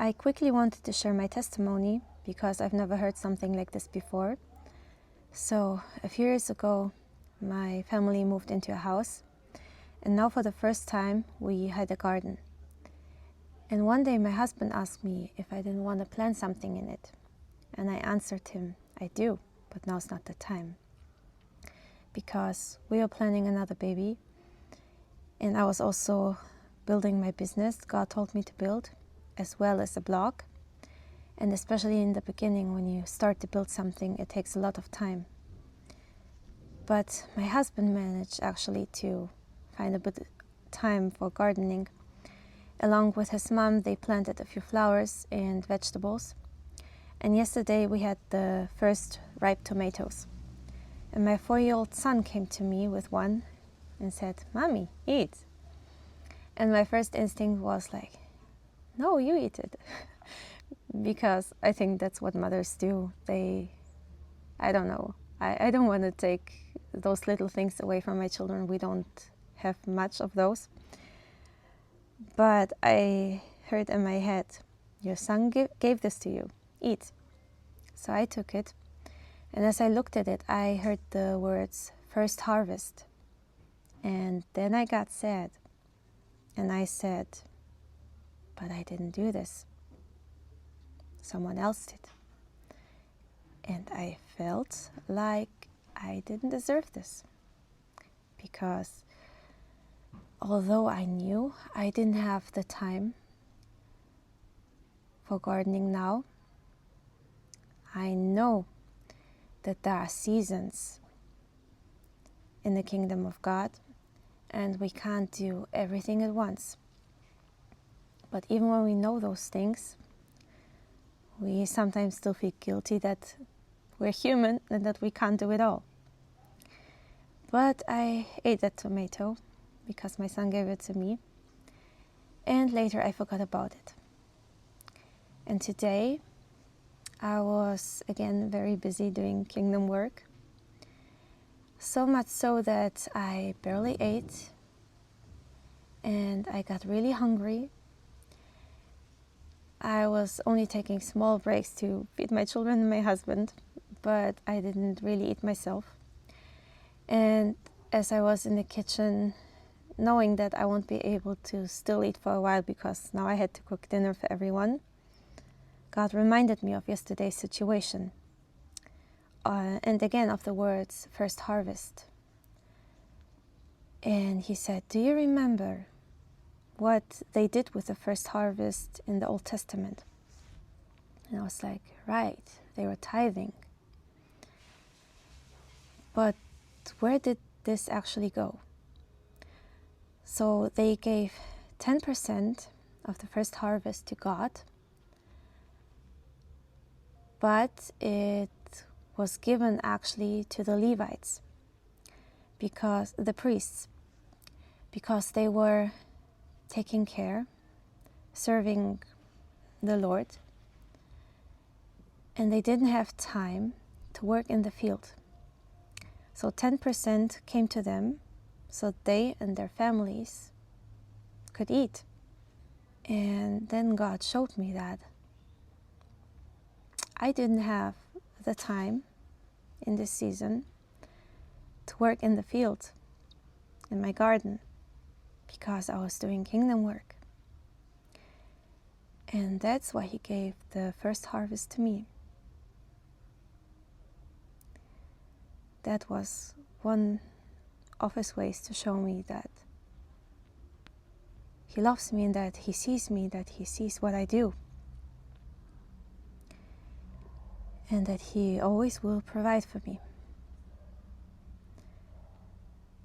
I quickly wanted to share my testimony because I've never heard something like this before. So a few years ago, my family moved into a house, and now for the first time we had a garden. And one day my husband asked me if I didn't want to plant something in it. And I answered him, I do, but now's not the time. Because we were planning another baby, and I was also building my business God told me to build, as well as a blog. And especially in the beginning, when you start to build something, it takes a lot of time. But my husband managed actually to find a bit of time for gardening. Along with his mom, they planted a few flowers and vegetables. And yesterday we had the first ripe tomatoes. And my 4-year-old son came to me with one and said, "Mommy, eat." And my first instinct was like, no, you eat it. Because I think that's what mothers do. I don't know. I don't want to take those little things away from my children. We don't have much of those. But I heard in my head, your son gave this to you. Eat. So I took it. And as I looked at it, I heard the words, first harvest. And then I got sad. And I said, but I didn't do this. Someone else did. And I felt like I didn't deserve this. Because although I knew I didn't have the time for gardening now, I know that there are seasons in the kingdom of God, and we can't do everything at once. But even when we know those things, we sometimes still feel guilty that we're human and that we can't do it all. But I ate that tomato because my son gave it to me, and later I forgot about it. And today I was again very busy doing kingdom work, so much so that I barely ate, and I got really hungry. I was only taking small breaks to feed my children and my husband, but I didn't really eat myself. And as I was in the kitchen, knowing that I won't be able to still eat for a while because now I had to cook dinner for everyone, God reminded me of yesterday's situation. And again of the words, first harvest. And he said, do you remember what they did with the first harvest in the Old Testament? And I was like, right, they were tithing. But where did this actually go? So they gave 10% of the first harvest to God, but it was given actually to the Levites, because the priests, because they were taking care, serving the Lord, and they didn't have time to work in the field. So 10% came to them so they and their families could eat. And then God showed me that I didn't have the time in this season to work in the field, in my garden, because I was doing kingdom work. And that's why he gave the first harvest to me. That was one of his ways to show me that he loves me and that he sees me, that he sees what I do. And that he always will provide for me.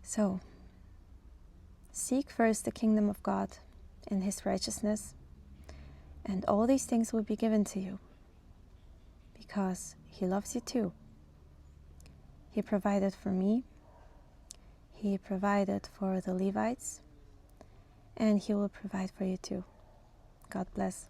So, seek first the kingdom of God and his righteousness, and all these things will be given to you, because he loves you too. He provided for me, he provided for the Levites, and he will provide for you too. God bless.